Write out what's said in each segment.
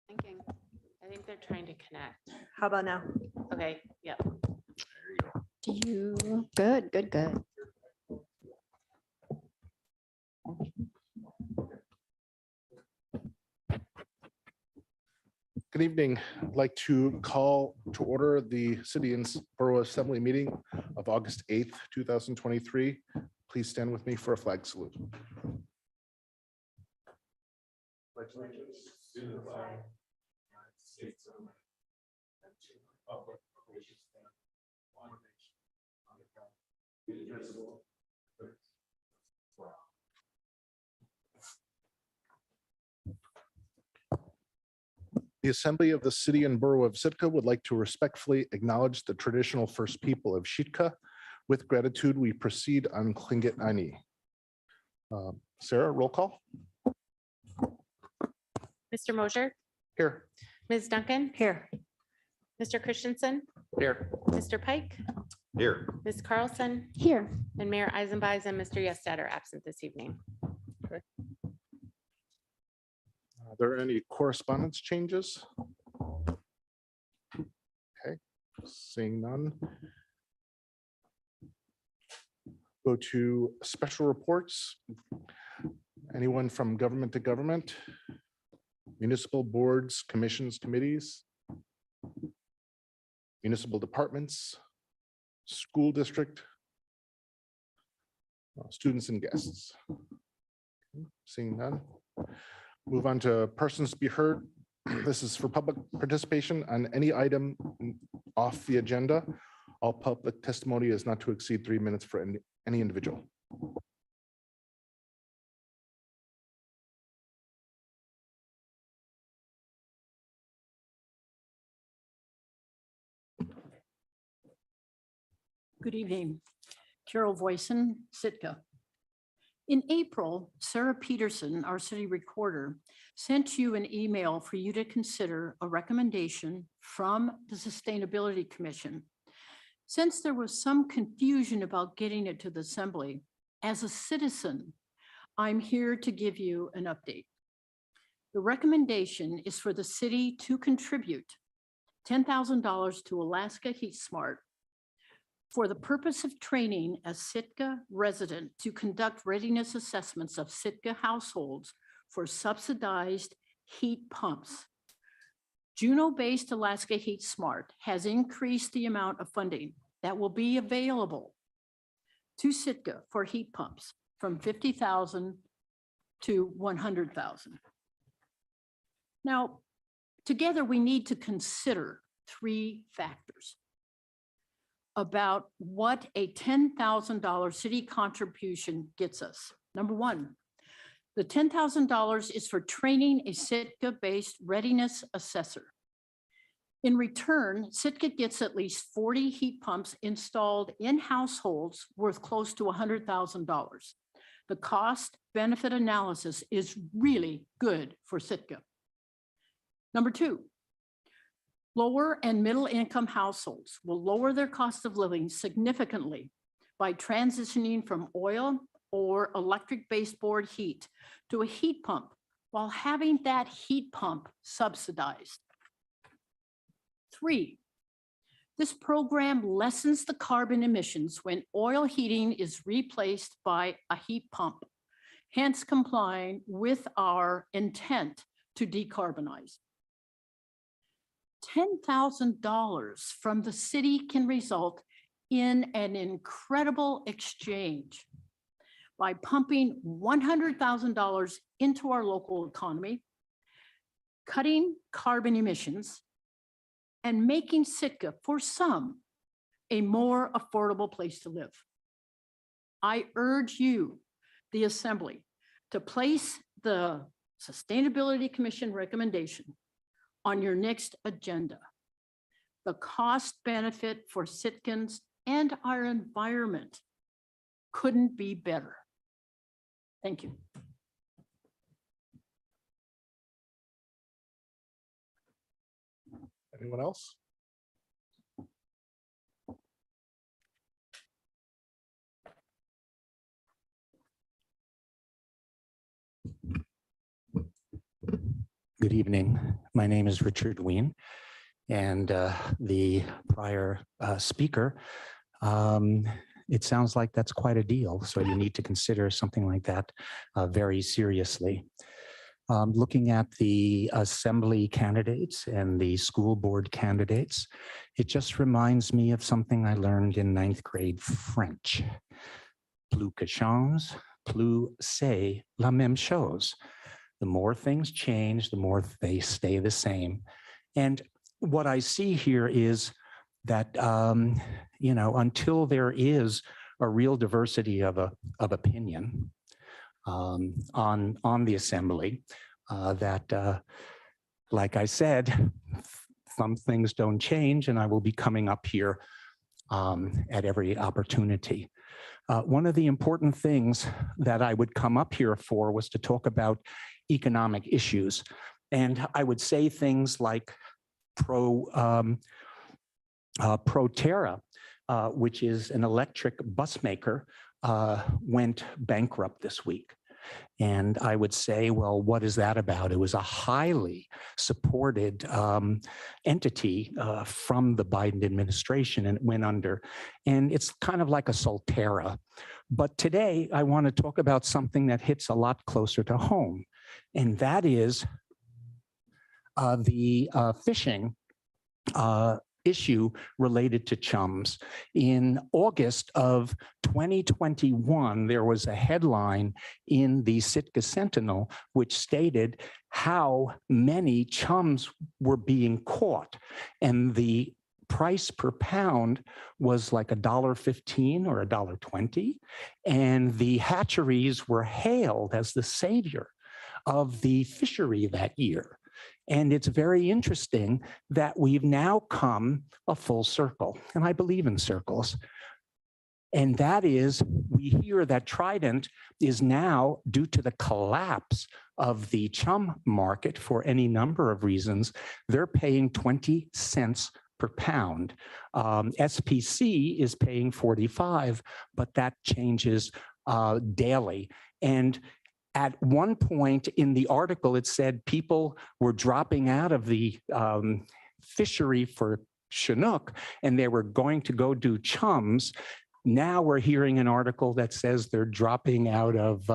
Thinking. I think they're trying to connect. How about now? Okay, yep. Do you, good, good, good. Good evening. I'd like to call to order the City and Borough Assembly meeting of August 8th, 2023. Please stand with me for a flag salute. Pledge allegiance to the flag of the United States of America and to the republic for which it stands, one nation, under God, indivisible, with liberty for all. The Assembly of the City and Borough of Sitka would like to respectfully acknowledge the traditional First People of Sitka. With gratitude, we proceed on Tlingit Ani. Sarah, roll call. Mr. Mosher, Here. Ms. Duncan, Here. Mr. Christensen, Here. Mr. Pike, Here. Ms. Carlson, Here, and Mayor Eisenbais and Mr. Yestet are absent this evening. Are there any correspondence changes? Okay, seeing none. Go to special reports. Anyone from government to government? Municipal boards, commissions, committees? Municipal departments? School district? Students and guests? Seeing none. Move on to persons to be heard. This is for public participation on any item off the agenda. All public testimony is not to exceed 3 minutes for any individual. Good evening. Carol Voisin, Sitka. In April, Sarah Peterson, our city recorder, sent you an email for you to consider a recommendation from the Sustainability Commission. Since there was some confusion about getting it to the assembly, as a citizen, I'm here to give you an update. The recommendation is for the city to contribute $10,000 to Alaska Heat Smart for the purpose of training a Sitka resident to conduct readiness assessments of Sitka households for subsidized heat pumps. Juneau-based Alaska Heat Smart has increased the amount of funding that will be available to Sitka for heat pumps from $50,000 to $100,000. Now, together we need to consider 3 factors about what a $10,000 city contribution gets us. Number 1, the $10,000 is for training a Sitka-based readiness assessor. In return, Sitka gets at least 40 heat pumps installed in households worth close to $100,000. The cost benefit analysis is really good for Sitka. Number 2, lower and middle income households will lower their cost of living significantly by transitioning from oil or electric baseboard heat to a heat pump while having that heat pump subsidized. 3, this program lessens the carbon emissions when oil heating is replaced by a heat pump, hence complying with our intent to decarbonize. $10,000 from the city can result in an incredible exchange by pumping $100,000 into our local economy, cutting carbon emissions, and making Sitka, for some, a more affordable place to live. I urge you, the Assembly, to place the Sustainability Commission recommendation on your next agenda. The cost benefit for Sitkans and our environment couldn't be better. Thank you. Anyone else? Good evening. My name is Richard Wien, and the prior speaker, it sounds like that's quite a deal. So you need to consider something like that very seriously. Looking at the assembly candidates and the school board candidates, it just reminds me of something I learned in 9th grade French. Plus que change, plus c'est la même chose. The more things change, the more they stay the same. And what I see here is that, until there is a real diversity of opinion on the assembly, like I said, some things don't change, and I will be coming up here at every opportunity. One of the important things that I would come up here for was to talk about economic issues. And I would say things like Proterra, which is an electric bus maker, went bankrupt this week. And I would say, well, what is that about? It was a highly supported entity from the Biden administration, and it went under. And it's kind of like a Solterra. But today, I want to talk about something that hits a lot closer to home, and that is the fishing issue related to chums. In August of 2021, there was a headline in the Sitka Sentinel which stated how many chums were being caught, and the price per pound was like $1.15 or $1.20, and the hatcheries were hailed as the savior of the fishery that year. And it's very interesting that we've now come a full circle, and I believe in circles. And that is, we hear that Trident is now, due to the collapse of the chum market for any number of reasons, they're paying 20 cents per pound. SPC is paying 45, but that changes daily. And at one point in the article, it said people were dropping out of the fishery for Chinook, and they were going to go do chums. Now we're hearing an article that says they're dropping out of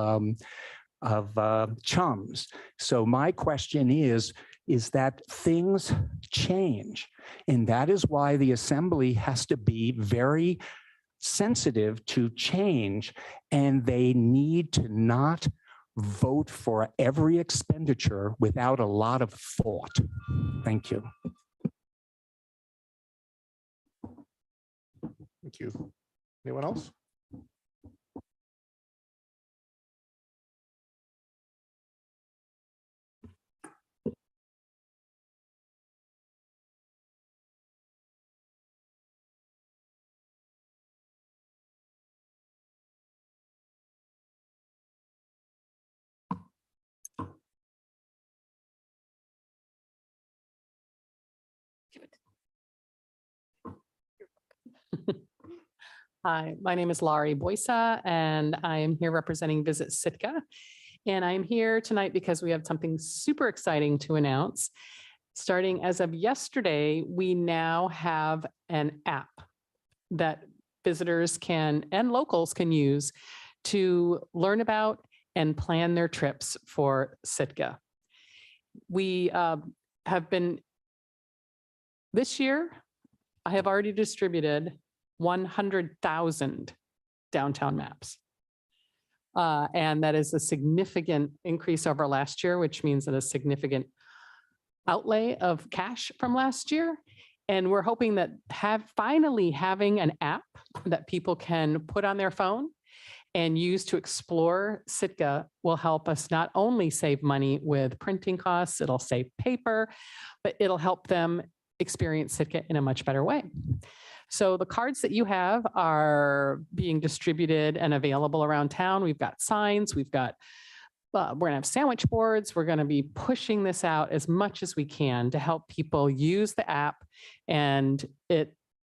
chums. So my question is that things change, and that is why the assembly has to be very sensitive to change, and they need to not vote for every expenditure without a lot of thought. Thank you. Thank you. Anyone else? Hi, my name is Laurie Boysa, and I am here representing Visit Sitka. And I'm here tonight because we have something super exciting to announce. Starting as of yesterday, we now have an app that visitors can and locals can use to learn about and plan their trips for Sitka. We have been, this year, I have already distributed 100,000 downtown maps. And that is a significant increase over last year, which means that a significant outlay of cash from last year. And we're hoping that finally having an app that people can put on their phone and use to explore Sitka will help us not only save money with printing costs, it'll save paper, but it'll help them experience Sitka in a much better way. So the cards that you have are being distributed and available around town. We've got signs, we're gonna have sandwich boards. We're gonna be pushing this out as much as we can to help people use the app, and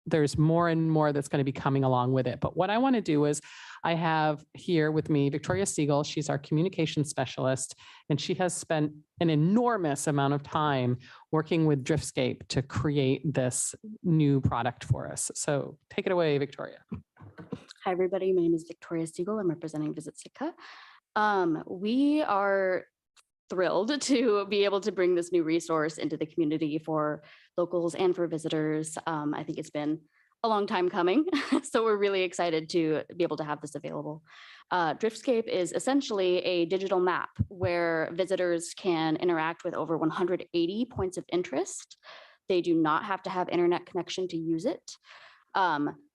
there's more and more that's gonna be coming along with it. But what I wanna do is I have here with me Victoria Siegel. She's our communication specialist, and she has spent an enormous amount of time working with Driftscape to create this new product for us. So take it away, Victoria. Hi, everybody. My name is Victoria Siegel. I'm representing Visit Sitka. We are thrilled to be able to bring this new resource into the community for locals and for visitors. I think it's been a long time coming, so we're really excited to be able to have this available. Driftscape is essentially a digital map where visitors can interact with over 180 points of interest. They do not have to have internet connection to use it.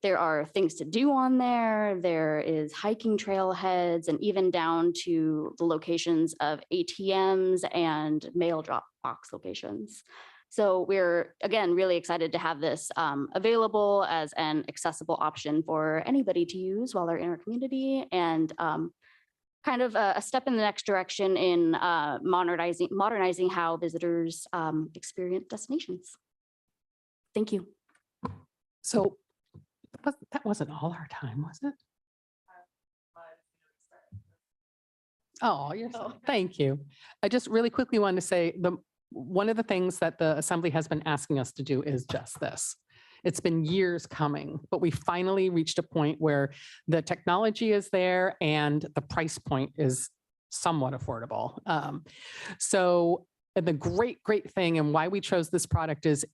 There are things to do on there. There is hiking trailheads and even down to the locations of ATMs and mail drop box locations. So we're, again, really excited to have this available as an accessible option for anybody to use while they're in our community, and kind of a step in the next direction in modernizing how visitors experience destinations. Thank you. So that wasn't all our time, was it? Oh, thank you. I just really quickly wanted to say one of the things that the Assembly has been asking us to do is just this. It's been years coming, but we finally reached a point where the technology is there and the price point is somewhat affordable. So the great thing and why we chose this product is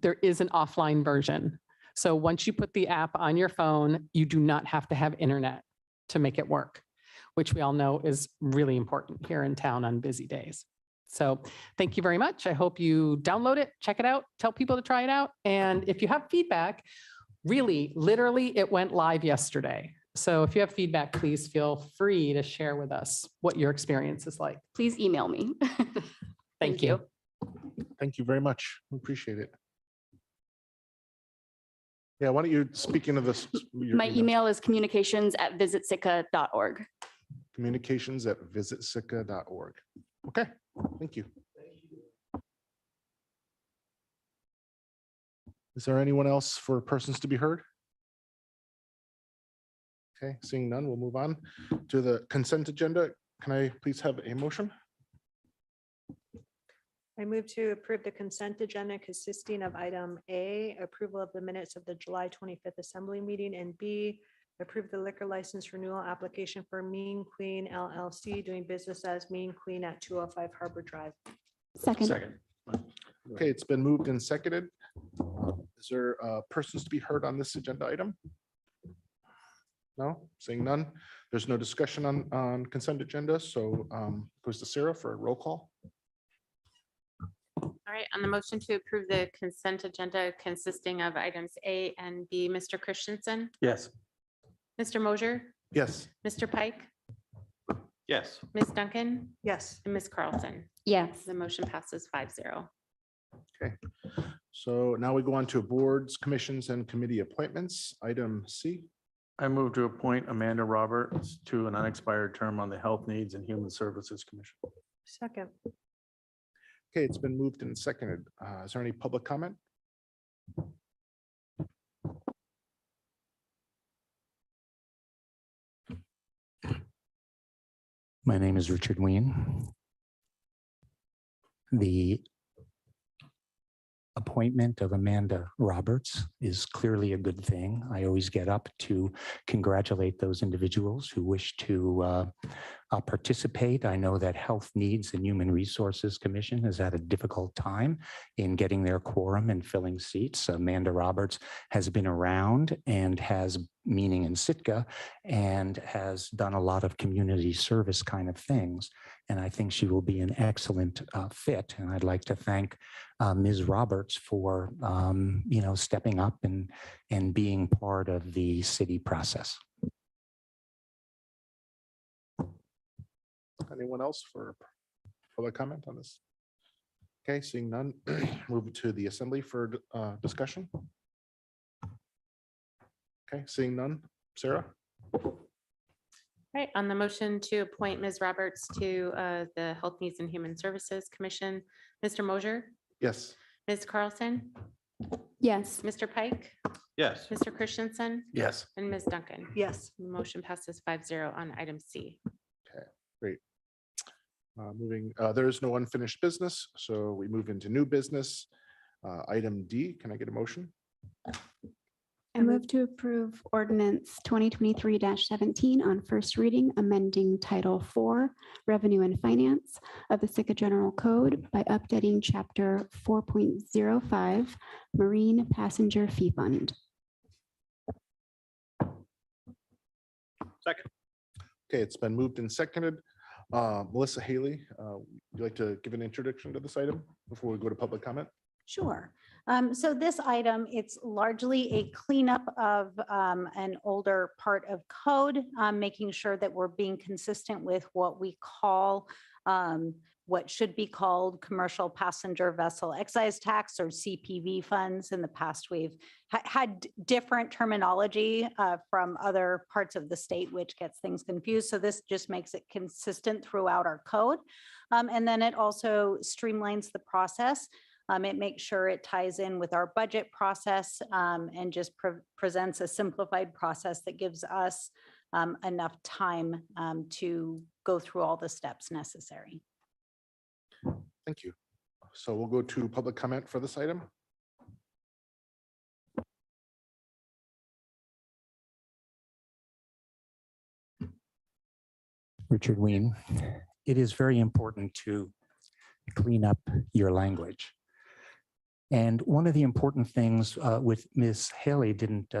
there is an offline version. So once you put the app on your phone, you do not have to have internet to make it work, which we all know is really important here in town on busy days. So thank you very much. I hope you download it, check it out, tell people to try it out. And if you have feedback, really, literally, it went live yesterday. So if you have feedback, please feel free to share with us what your experience is like. Please email me. Thank you. Thank you very much. We appreciate it. Yeah, why don't you, speaking of this. your My email is communications@visitsitka.org. Communications@visitsitka.org. Okay, thank you. Is there anyone else for persons to be heard? Okay, seeing none, we'll move on to the consent agenda. Can I please have a motion? I move to approve the consent agenda consisting of item A, approval of the minutes of the July 25th Assembly meeting, and B, approve the liquor license renewal application for Mean Queen LLC doing business as Mean Queen at 205 Harbor Drive. Second. Okay, it's been moved and seconded. Is there persons to be heard on this agenda item? No, seeing none. There's no discussion on consent agenda, so goes to Sarah for a roll call. All right, on the motion to approve the consent agenda consisting of items A and B, Mr. Christensen, Yes. Mr. Mosier, Yes, Mr. Pike, Yes. Ms. Duncan, Yes, and Ms. Carlson. Yes. The motion passes 5-0. so now we go on to boards, commissions, and committee appointments. Item C. I move to appoint Amanda Roberts to an unexpired term on the Health Needs and Human Services Commission. second. Okay, it's been moved and seconded. Is there any public comment? My name is Richard Ween. The appointment of Amanda Roberts is clearly a good thing. I always get up to congratulate those individuals who wish to participate. I know that Health Needs and Human Resources Commission has had a difficult time in getting their quorum and filling seats. Amanda Roberts has been around and has meaning in Sitka and has done a lot of community service kind of things. And I think she will be an excellent fit. And I'd like to thank Ms. Roberts for, stepping up and being part of the city process. Anyone else for public comment on this? Okay, seeing none, move to the assembly for discussion. Okay, seeing none. Sarah? Right, on the motion to appoint Ms. Roberts to the Health Needs and Human Services Commission, Mr. Mosier, Yes. Ms. Carlson, Yes. Mr. Pike, Yes. Mr. Christensen, Yes. and Ms. Duncan. Yes. Motion passes 5-0 on item C. Moving, there is no unfinished business, so we move into new business. Item D, can I get a motion? I move to approve ordinance 2023-17 on first reading, amending Title 4, Revenue and Finance of the Sitka General Code by updating Chapter 4.05, Marine Passenger Fee Fund. Okay, it's been moved and seconded. Melissa Haley, would you like to give an introduction to this item before we go to public comment? Sure. So this item, it's largely a cleanup of an older part of code, making sure that we're being consistent with what we call what should be called commercial passenger vessel excise tax, or CPV funds. In the past, we've had different terminology from other parts of the state, which gets things confused. So this just makes it consistent throughout our code. And then it also streamlines the process. It makes sure it ties in with our budget process and just presents a simplified process that gives us enough time to go through all the steps necessary. Thank you. So we'll go to public comment for this item. Richard Ween, it is very important to clean up your language. And one of the important things with Ms. Haley didn't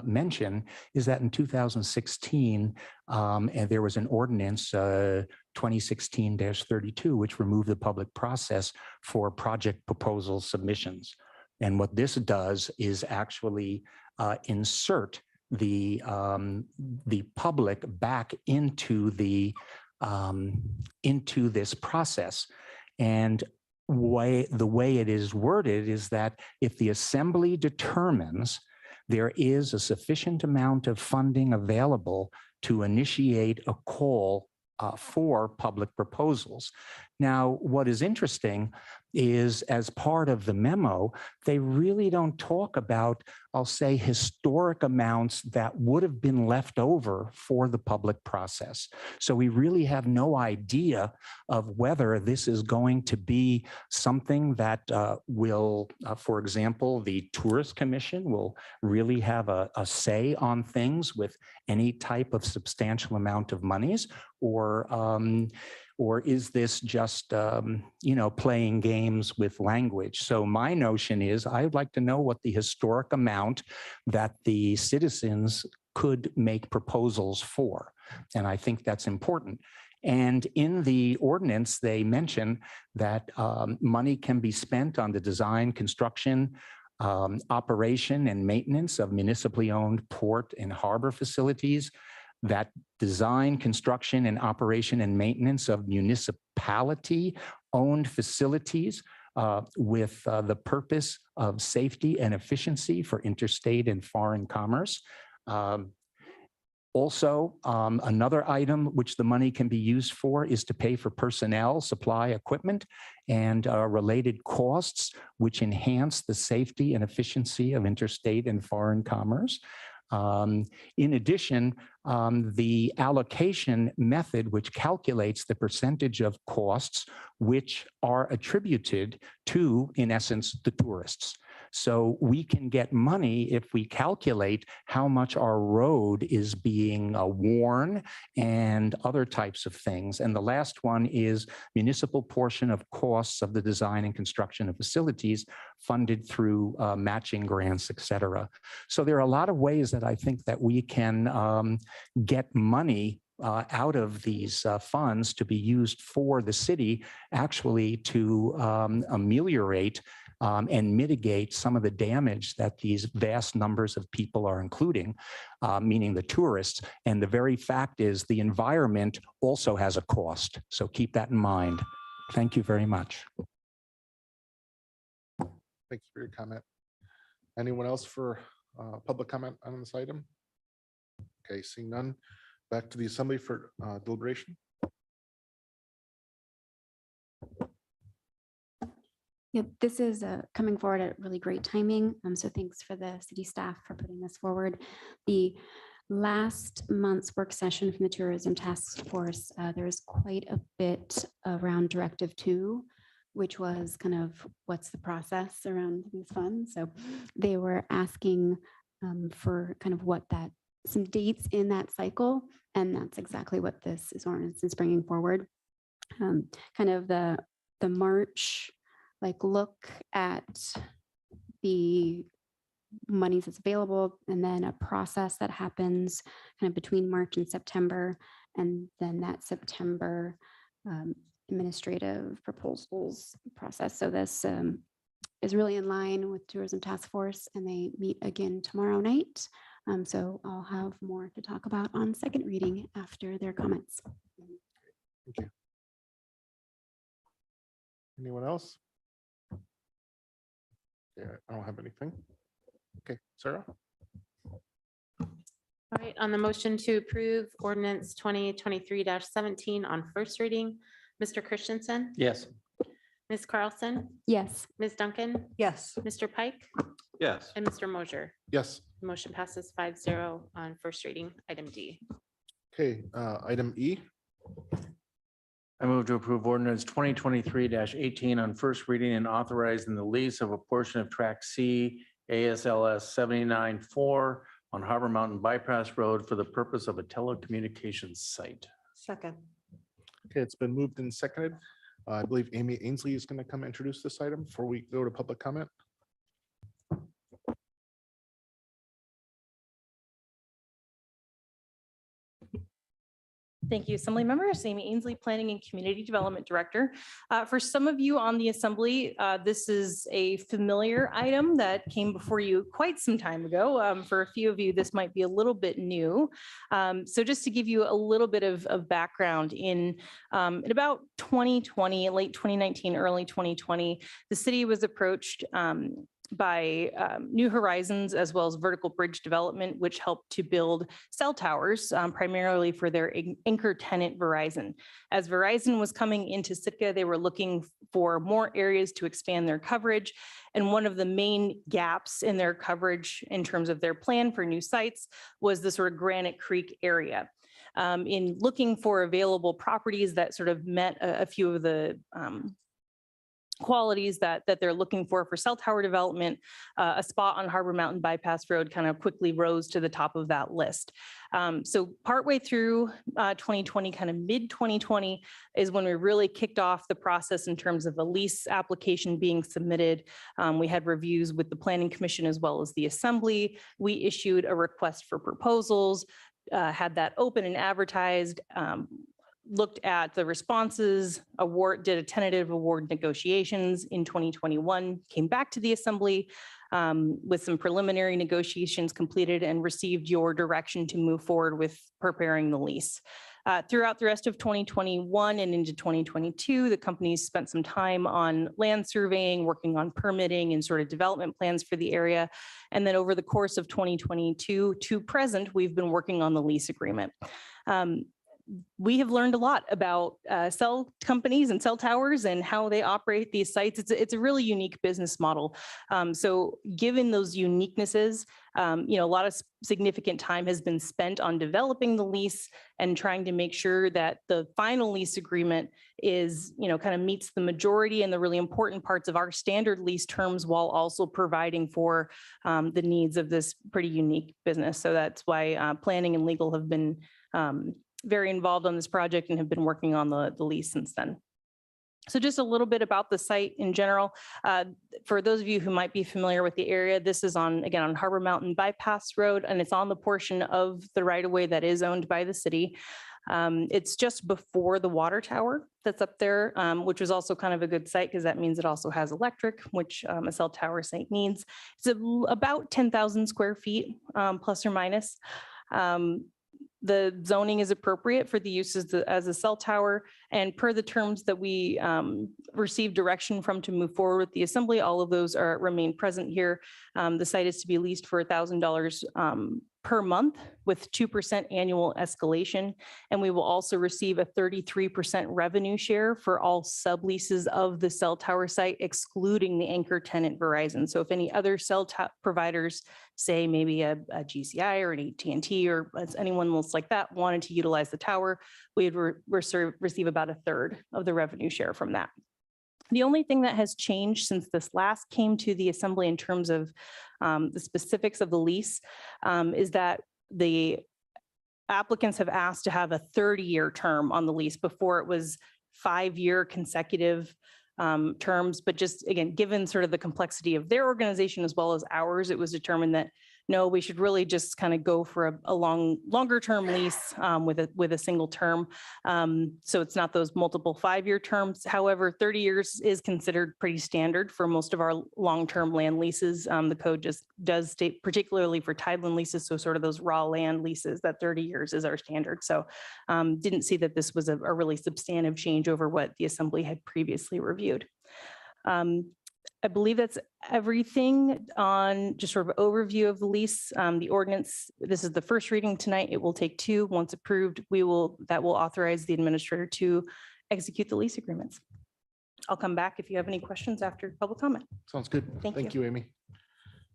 mention is that in 2016, and there was an ordinance 2016-32, which removed the public process for project proposal submissions. And what this does is actually insert the public back into this process. And the way it is worded is that if the assembly determines there is a sufficient amount of funding available to initiate a call for public proposals. Now, what is interesting is, as part of the memo, they really don't talk about, I'll say, historic amounts that would have been left over for the public process. So we really have no idea of whether this is going to be something that will, for example, the Tourist Commission will really have a say on things with any type of substantial amount of monies, or is this just, playing games with language? So my notion is I'd like to know what the historic amount that the citizens could make proposals for. And I think that's important. And in the ordinance, they mention that money can be spent on the design, construction, operation, and maintenance of municipally owned port and harbor facilities, that design, construction, and operation and maintenance of municipality-owned facilities with the purpose of safety and efficiency for interstate and foreign commerce. Also, another item which the money can be used for is to pay for personnel, supply, equipment, and related costs which enhance the safety and efficiency of interstate and foreign commerce. In addition, the allocation method, which calculates the percentage of costs which are attributed to, in essence, the tourists. So we can get money if we calculate how much our road is being worn and other types of things. And the last one is municipal portion of costs of the design and construction of facilities funded through matching grants, et cetera. So there are a lot of ways that I think that we can get money out of these funds to be used for the city, actually to ameliorate and mitigate some of the damage that these vast numbers of people are including, meaning the tourists. And the very fact is the environment also has a cost. So keep that in mind. Thank you very much. Thank you for your comment. Anyone else for public comment on this item? Okay, seeing none. Back to the assembly for deliberation. Yeah, this is coming forward at really great timing. So thanks for the city staff for putting this forward. The last month's work session from the Tourism Task Force, there was quite a bit around Directive 2, which was kind of what's the process around these funds. So they were asking for kind of some dates in that cycle, and that's exactly what this ordinance is bringing forward. Kind of the March, like look at the monies that's available, and then a process that happens kind of between March and September, and then that September administrative proposals process. So this is really in line with Tourism Task Force, and they meet again tomorrow night. So I'll have more to talk about on second reading after their comments. Thank you. Anyone else? Yeah, I don't have anything. Okay, Sarah? All right, on the motion to approve ordinance 2023-17 on first reading, Mr. Christensen, Yes. Ms. Carlson, Yes. Ms. Duncan, Yes. Mr. Pike, Yes. and Mr. Mosier. Yes. Motion passes 5-0 on first reading, item D. Okay, item E. I move to approve ordinance 2023-18 on first reading and authorizing the lease of a portion of track C ASLS 79-4 on Harbor Mountain Bypass Road for the purpose of a telecommunications site. Second. Okay, it's been moved and seconded. I believe Amy Ainsley is going to come introduce this item before we go to public comment. Thank you, Assembly members. Amy Ainsley, Planning and Community Development Director. For some of you on the Assembly, this is a familiar item that came before you quite some time ago. For a few of you, this might be a little bit new. So just to give you a little bit of background, in about 2020, late 2019, early 2020, the city was approached by New Horizons as well as Vertical Bridge Development, which helped to build cell towers primarily for their anchor tenant Verizon. As Verizon was coming into Sitka, they were looking for more areas to expand their coverage. And one of the main gaps in their coverage in terms of their plan for new sites was the sort of Granite Creek area. In looking for available properties that sort of met a few of the qualities that they're looking for cell tower development, a spot on Harbor Mountain Bypass Road kind of quickly rose to the top of that list. So partway through 2020, kind of mid 2020 is when we really kicked off the process in terms of a lease application being submitted. We had reviews with the Planning Commission as well as the Assembly. We issued a request for proposals, had that open and advertised, looked at the responses, did a tentative award negotiations in 2021, came back to the Assembly with some preliminary negotiations completed and received your direction to move forward with preparing the lease. Throughout the rest of 2021 and into 2022, the companies spent some time on land surveying, working on permitting and sort of development plans for the area. And then over the course of 2022 to present, we've been working on the lease agreement. We have learned a lot about cell companies and cell towers and how they operate these sites. It's a really unique business model. So given those uniquenesses, a lot of significant time has been spent on developing the lease and trying to make sure that the final lease agreement is, kind of meets the majority and the really important parts of our standard lease terms while also providing for the needs of this pretty unique business. So that's why planning and legal have been very involved on this project and have been working on the lease since then. So just a little bit about the site in general. For those of you who might be familiar with the area, this is again on Harbor Mountain Bypass Road, and it's on the portion of the right-of-way that is owned by the city. It's just before the water tower that's up there, which was also kind of a good site because that means it also has electric, which a cell tower site needs. It's about 10,000 square feet, plus or minus. The zoning is appropriate for the use as a cell tower, and per the terms that we received direction from to move forward with the Assembly, all of those remain present here. The site is to be leased for $1,000 per month with 2% annual escalation. And we will also receive a 33% revenue share for all subleases of the cell tower site, excluding the anchor tenant Verizon. So if any other providers, say maybe a GCI or an AT&T or anyone else like that wanted to utilize the tower, we would receive about a third of the revenue share from that. The only thing that has changed since this last came to the assembly in terms of the specifics of the lease is that the applicants have asked to have a 30-year term on the lease. Before it was 5-year consecutive terms, but just again, given sort of the complexity of their organization as well as ours, it was determined that no, we should really just kind of go for a longer term lease with a single term. So it's not those multiple 5-year terms. However, 30 years is considered pretty standard for most of our long-term land leases. The code just does state, particularly for tideland leases, so sort of those raw land leases, that 30 years is our standard. So didn't see that this was a really substantive change over what the assembly had previously reviewed. I believe that's everything on just sort of overview of the lease. The ordinance, this is the first reading tonight. It will take 2. Once approved, that will authorize the administrator to execute the lease agreements. I'll come back if you have any questions after public comment. Sounds good. Thank Thank you, Amy.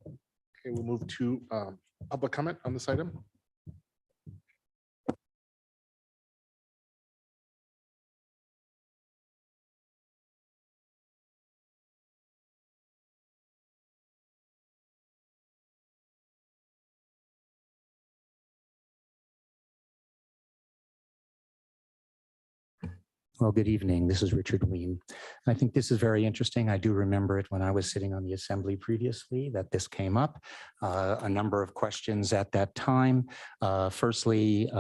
Okay, we'll move to public comment on this item. Well, good evening. This is Richard Ween. I think this is very interesting. I do remember it when I was sitting on the assembly previously that this came up. A number of questions at that time. Firstly,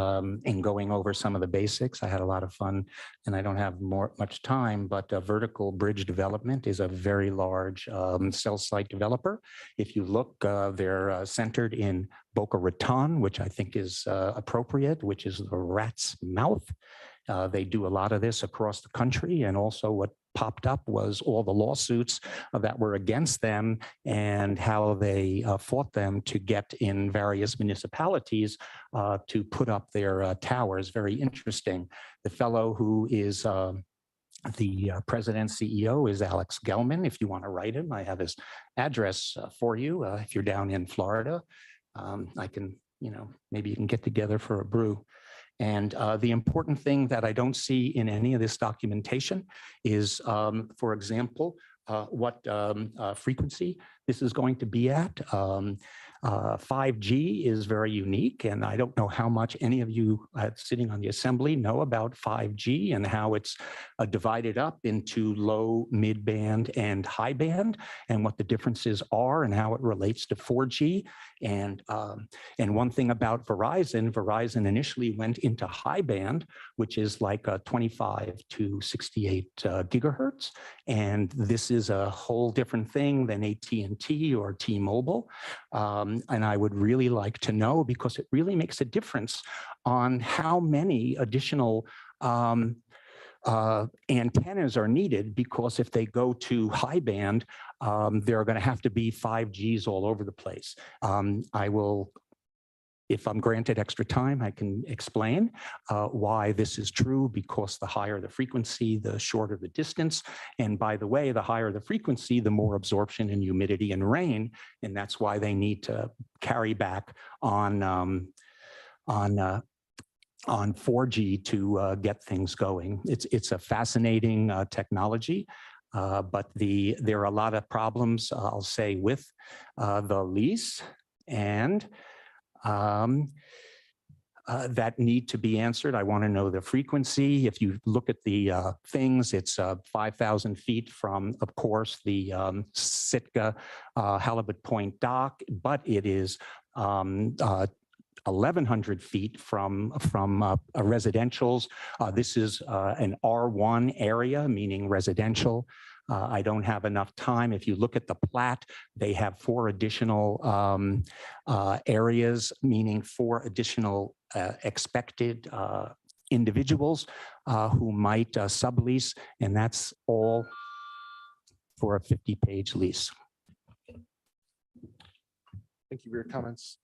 in going over some of the basics, I had a lot of fun, and I don't have much time, but Vertical Bridge Development is a very large cell site developer. If you look, they're centered in Boca Raton, which I think is appropriate, which is the rat's mouth. They do a lot of this across the country, and also what popped up was all the lawsuits that were against them and how they fought them to get in various municipalities to put up their towers. Very interesting. The fellow who is the president CEO is Alex Gelman. If you want to write him, I have his address for you. If you're down in Florida, I can, maybe you can get together for a brew. And the important thing that I don't see in any of this documentation is, for example, what frequency this is going to be at. 5G is very unique, and I don't know how much any of you sitting on the assembly know about 5G and how it's divided up into low, mid-band, and high band, and what the differences are and how it relates to 4G. And one thing about Verizon initially went into high band, which is like 25 to 68 gigahertz, and this is a whole different thing than AT&T or T-Mobile. And I would really like to know, because it really makes a difference on how many additional antennas are needed, because if they go to high band, there are going to have to be 5Gs all over the place. I will, if I'm granted extra time, I can explain why this is true, because the higher the frequency, the shorter the distance. And by the way, the higher the frequency, the more absorption and humidity and rain. And that's why they need to carry back on 4G to get things going. It's a fascinating technology, but there are a lot of problems, I'll say, with the lease and that need to be answered. I want to know the frequency. If you look at the things, it's 5,000 feet from, of course, the Sitka Halibut Point dock, but it is 1,100 feet from residentials. This is an R1 area, meaning residential. I don't have enough time. If you look at the plat, they have 4 additional areas, meaning 4 additional expected individuals who might sublease, and that's all for a 50-page lease. Thank you for your comments.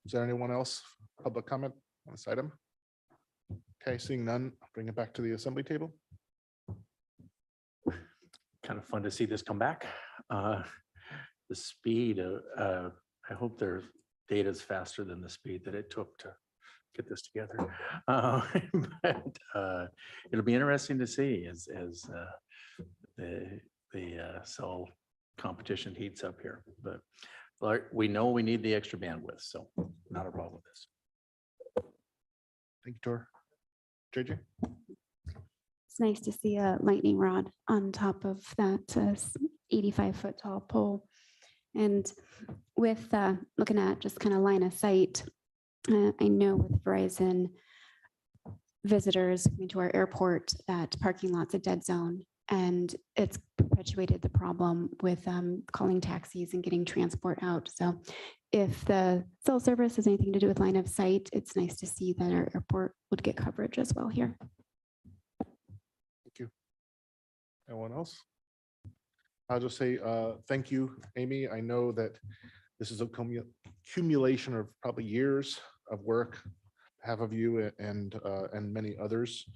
Is there anyone else, public comment on this item? Okay, seeing none, I'll bring it back to the assembly table. Kind of fun to see this come back. The speed, I hope their data is faster than the speed that it took to get this together. But it'll be interesting to see as the cell competition heats up here. But like, we know we need the extra bandwidth, so not a problem with this. Thank you, Tor. JJ? It's nice to see a lightning rod on top of that 85-foot tall pole. And with looking at just kind of line of sight, I know with Verizon visitors coming to our airport, that parking lot's a dead zone. And it's perpetuated the problem with calling taxis and getting transport out. So if the cell service has anything to do with line of sight, it's nice to see that our airport would get coverage as well here. Thank you. Anyone else? I'll just say thank you, Amy. I know that this is a accumulation of probably years of work, half of you and many others.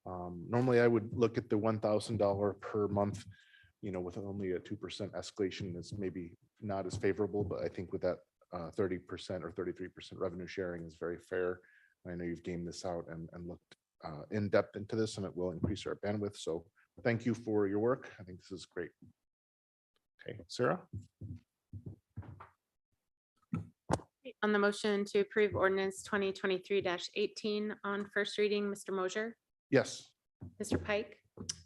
Normally, I would look at the $1,000 per month, with only a 2% escalation is maybe not as favorable, but I think with that 30% or 33% revenue sharing is very fair. I know you've gamed this out and looked in depth into this, and it will increase our bandwidth. So thank you for your work. I think this is great. Okay, Sarah? On the motion to approve ordinance 2023-18 on first reading, Mr. Mosher, Yes. Mr. Pike,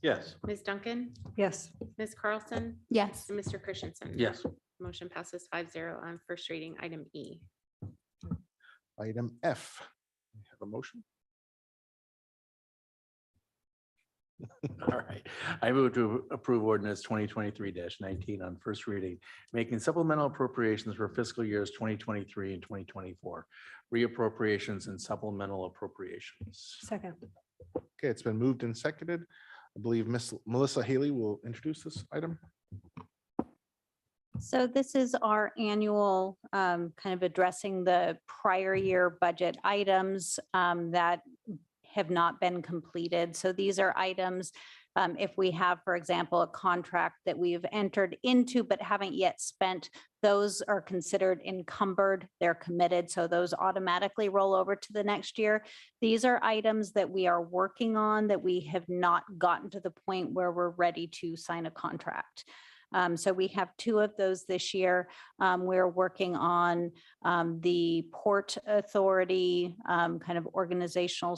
Yes. Ms. Duncan, Yes. Ms. Carlson, Yes. and Mr. Christensen. Yes. Motion passes 5-0 on first reading, item E. Item F. We have a motion. All right. I move to approve ordinance 2023-19 on first reading, making supplemental appropriations for fiscal years 2023 and 2024, reappropriations and supplemental appropriations. Second. Okay, it's been moved and seconded. I believe Miss Melissa Haley will introduce this item. So this is our annual kind of addressing the prior year budget items that have not been completed. So these are items, if we have, for example, a contract that we've entered into but haven't yet spent, those are considered encumbered, they're committed, so those automatically roll over to the next year. These are items that we are working on that we have not gotten to the point where we're ready to sign a contract. So we have 2 of those this year. We're working on the Port Authority kind of organizational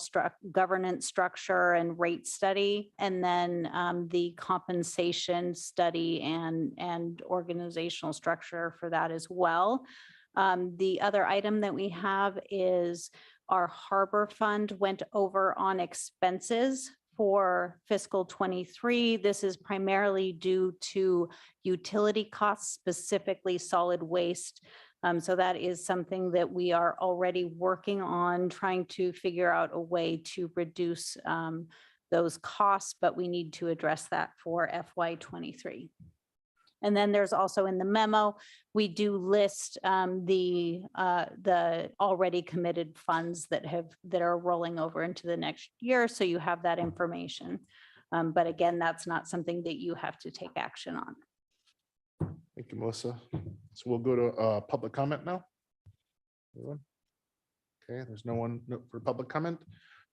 governance structure and rate study, and then the compensation study and organizational structure for that as well. The other item that we have is our harbor fund went over on expenses for fiscal 23. This is primarily due to utility costs, specifically solid waste. So that is something that we are already working on, trying to figure out a way to reduce those costs, but we need to address that for FY23. And then there's also in the memo, we do list the already committed funds that are rolling over into the next year. So you have that information. But again, that's not something that you have to take action on. Thank you, Melissa. So we'll go to public comment now. Anyone? Okay, there's no one for public comment.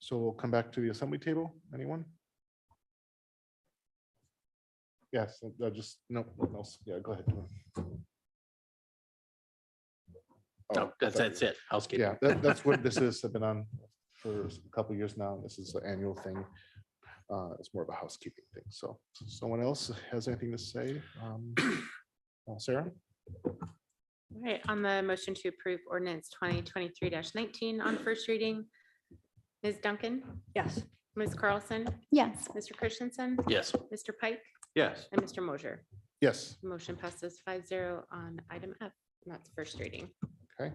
So we'll come back to the assembly table. Anyone? Yes, just no one else. Yeah, go ahead. No, that's it. Housekeeping. Yeah, that's what this is. I've been on for a couple of years now. This is an annual thing. It's more of a housekeeping thing. So someone else has anything to say? Sarah? All right, on the motion to approve ordinance 2023-19 on first reading, Ms. Duncan, Yes. Ms. Carlson, Yes. Mr. Christensen, Yes. Mr. Pike, Yes. and Mr. Mosher. Yes. Motion passes 5-0 on item F, and that's first reading. Okay.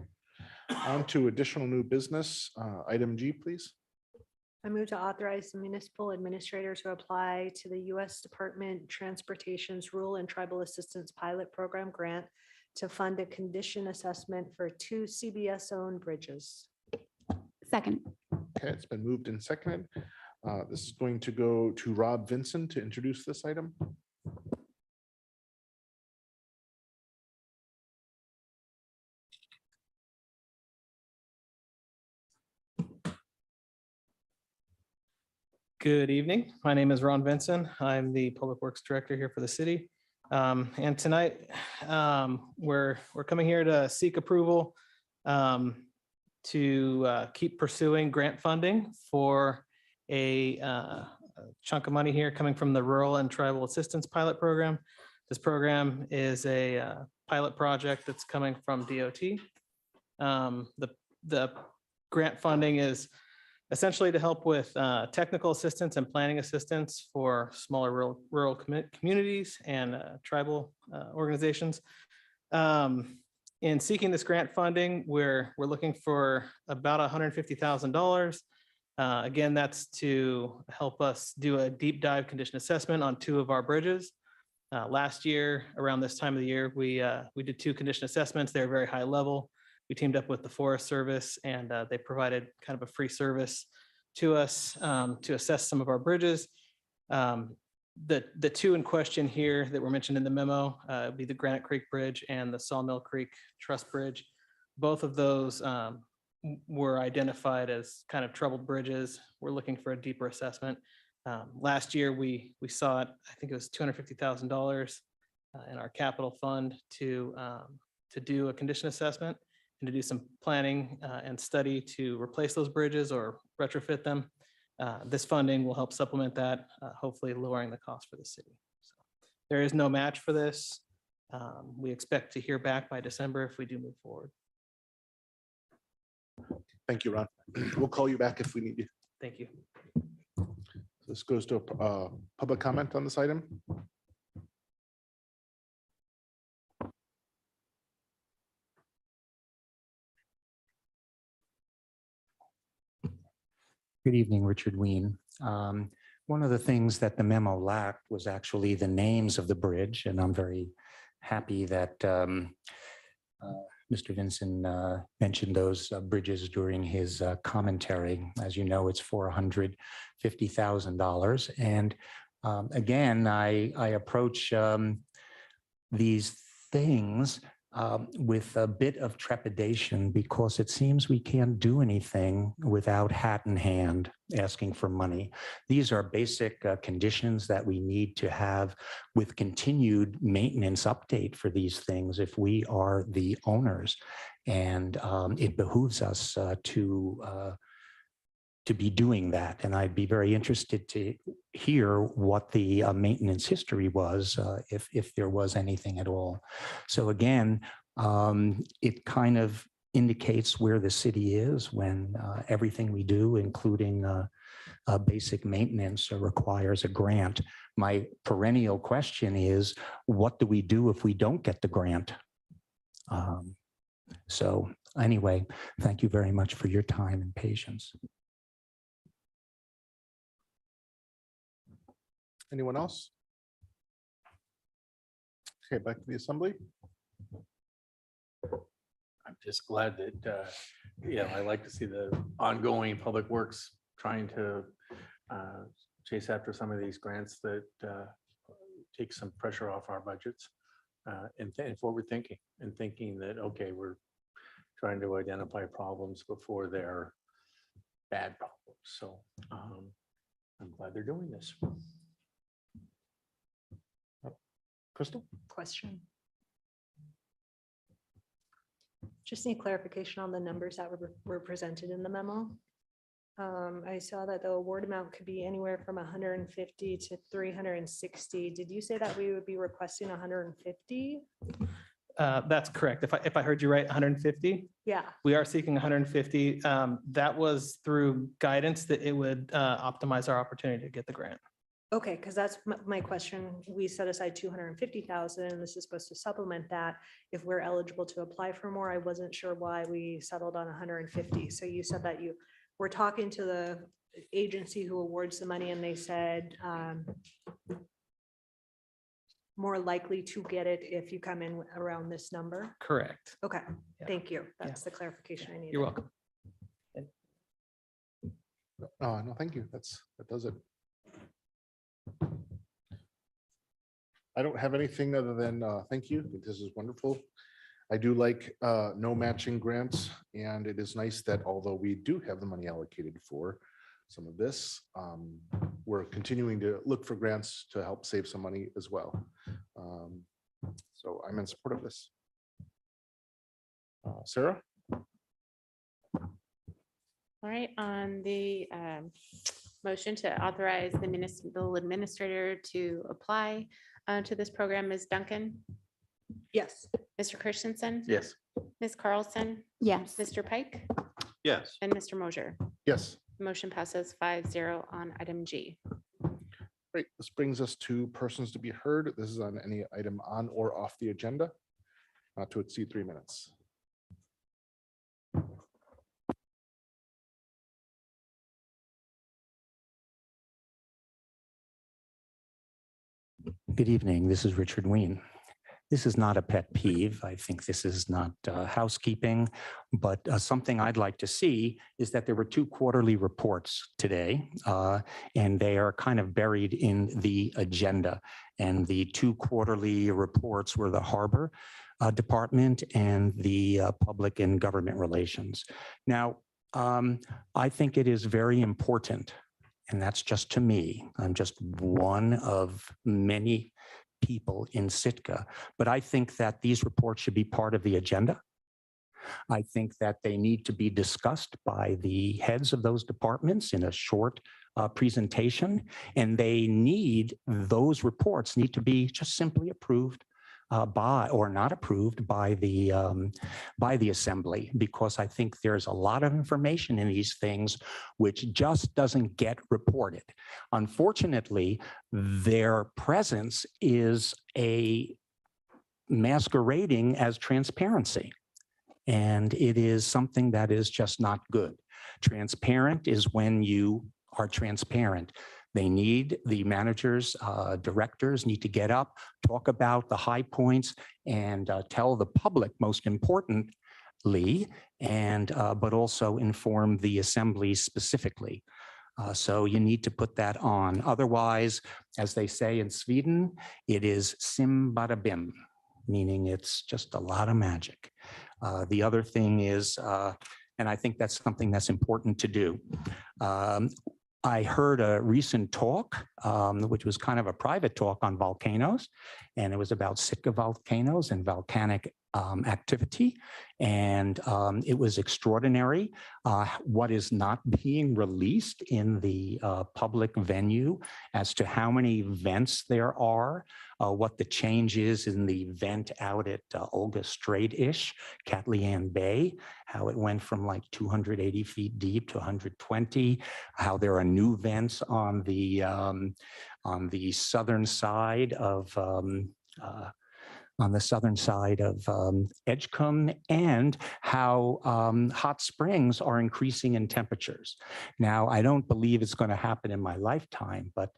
On to additional new business. Item G, please. I move to authorize the municipal administrator to apply to the U.S. Department Transportation's Rural and Tribal Assistance Pilot Program grant to fund a condition assessment for 2 CBS-owned bridges. Second. Okay, it's been moved and seconded. This is going to go to Rob Vinson to introduce this item. Good evening. My name is Ron Vinson. I'm the Public Works Director here for the city. And tonight, we're coming here to seek approval to keep pursuing grant funding for a chunk of money here coming from the Rural and Tribal Assistance Pilot Program. This program is a pilot project that's coming from DOT. The grant funding is essentially to help with technical assistance and planning assistance for smaller rural communities and tribal organizations. In seeking this grant funding, we're looking for about $150,000. Again, that's to help us do a deep dive condition assessment on 2 of our bridges. Last year, around this time of the year, we did 2 condition assessments. They're very high level. We teamed up with the Forest Service and they provided kind of a free service to us to assess some of our bridges. The 2 in question here that were mentioned in the memo would be the Granite Creek Bridge and the Sawmill Creek Truss Bridge. Both of those were identified as kind of troubled bridges. We're looking for a deeper assessment. Last year, we saw it, I think it was $250,000 in our capital fund to do a condition assessment and to do some planning and study to replace those bridges or retrofit them. This funding will help supplement that, hopefully lowering the cost for the city. So there is no match for this. We expect to hear back by December if we do move forward. Thank you, Ron. We'll call you back if we need you. Thank you. This goes to public comment on this item. Good evening, Richard Ween. One of the things that the memo lacked was actually the names of the bridge, and I'm very happy that Mr. Vinson mentioned those bridges during his commentary. As you know, it's $450,000. And again, I approach these things with a bit of trepidation because it seems we can't do anything without hat in hand asking for money. These are basic conditions that we need to have with continued maintenance update for these things if we are the owners. And it behooves us to be doing that. And I'd be very interested to hear what the maintenance history was, if there was anything at all. So again, it kind of indicates where the city is when everything we do, including basic maintenance, requires a grant. My perennial question is, what do we do if we don't get the grant? So anyway, thank you very much for your time and patience. Anyone else? Okay, back to the assembly. I'm just glad that, I like to see the ongoing public works trying to chase after some of these grants that take some pressure off our budgets and forward thinking and thinking that, okay, we're trying to identify problems before they're bad problems. So I'm glad they're doing this. Crystal? Question. Just need clarification on the numbers that were presented in the memo. I saw that the award amount could be anywhere from 150 to 360. Did you say that we would be requesting 150? That's correct. If I heard you right, 150. Yeah. We are seeking 150. That was through guidance that it would optimize our opportunity to get the grant. Okay, because that's my question. We set aside 250,000 and this is supposed to supplement that. If we're eligible to apply for more, I wasn't sure why we settled on 150. So you said that you were talking to the agency who awards the money and they said more likely to get it if you come in around this number? Correct. Okay, Yeah. thank you. That's the clarification I needed. You're welcome. No, thank you. That does it. I don't have anything other than thank you. This is wonderful. I do like no matching grants, and it is nice that although we do have the money allocated for some of this, we're continuing to look for grants to help save some money as well. So I'm in support of this. Sarah? All right, on the motion to authorize the municipal administrator to apply to this program, Ms. Duncan, Yes. Mr. Christensen, Yes. Ms. Carlson, Yes. Mr. Pike, Yes. and Mr. Mosier. Yes. Motion passes 5-0 on item G. Great. This brings us to persons to be heard. This is on any item on or off the agenda, not to exceed 3 minutes. Good evening. This is Richard Ween. This is not a pet peeve. I think this is not housekeeping, but something I'd like to see is that there were 2 quarterly reports today, and they are kind of buried in the agenda. And the 2 quarterly reports were the Harbor Department and the Public and Government Relations. Now, I think it is very important, and that's just to me. I'm just one of many people in Sitka, but I think that these reports should be part of the agenda. I think that they need to be discussed by the heads of those departments in a short presentation, and those reports need to be just simply approved by or not approved by the assembly, because I think there's a lot of information in these things which just doesn't get reported. Unfortunately, their presence is a masquerading as transparency, and it is something that is just not good. Transparent is when you are transparent. The managers, directors need to get up, talk about the high points, and tell the public, most importantly, but also inform the assembly specifically. So you need to put that on. Otherwise, as they say in Sweden, it is sim bada bim, meaning it's just a lot of magic. The other thing is, and I think that's something that's important to do. I heard a recent talk, which was kind of a private talk on volcanoes, and it was about Sitka volcanoes and volcanic activity. And it was extraordinary what is not being released in the public venue as to how many vents there are, what the change is in the vent out at Olga Strait-ish, Katlian Bay, how it went from like 280 feet deep to 120, how there are new vents on the southern side of Edgecombe, and how hot springs are increasing in temperatures. Now, I don't believe it's going to happen in my lifetime, but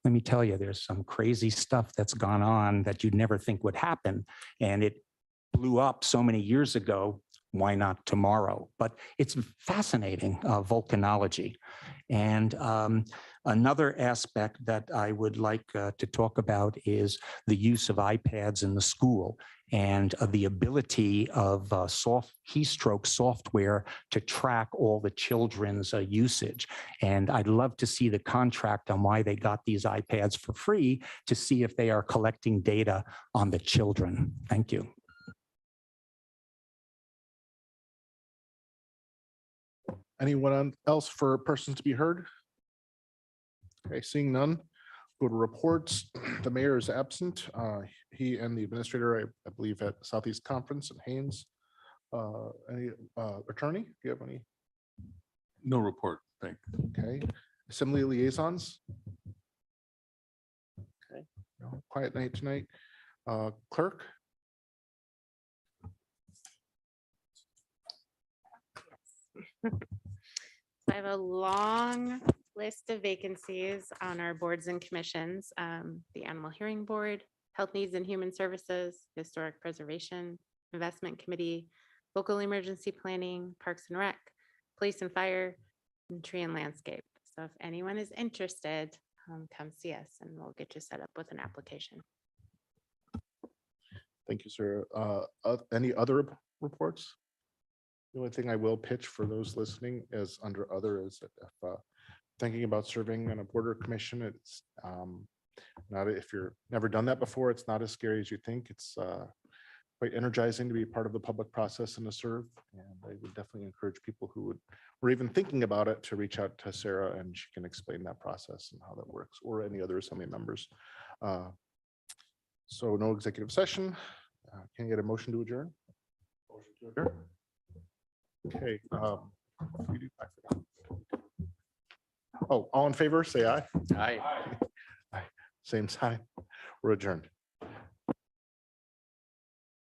let me tell you, there's some crazy stuff that's gone on that you'd never think would happen. And it blew up so many years ago. Why not tomorrow? But it's fascinating volcanology. And another aspect that I would like to talk about is the use of iPads in the school and the ability of keystroke software to track all the children's usage. And I'd love to see the contract on why they got these iPads for free, to see if they are collecting data on the children. Thank you. Anyone else for persons to be heard? Okay, seeing none, go to reports. The mayor is absent. He and the administrator, I believe, at Southeast Conference in Haynes. Any attorney, do you have any? No report. Thank you. Okay, assembly liaisons. Okay, no, quiet night tonight. Clerk. I have a long list of vacancies on our boards and commissions, the Animal Hearing Board, Health Needs and Human Services, Historic Preservation, Investment Committee, Local Emergency Planning, Parks and Rec, Police and Fire, and Tree and Landscape. So if anyone is interested, come see us and we'll get you set up with an application. Thank you, sir. Any other reports? The only thing I will pitch for those listening is under other is that if thinking about serving on a border commission, it's not, if you're never done that before, it's not as scary as you think. It's quite energizing to be part of the public process and to serve. And I would definitely encourage people who were even thinking about it to reach out to Sarah and she can explain that process and how that works, or any other assembly members. So no executive session. Can you get a motion to adjourn? Motion to adjourn. Okay. We do- I forgot. Oh, all in favor, say aye. Aye. Same sign. We're adjourned.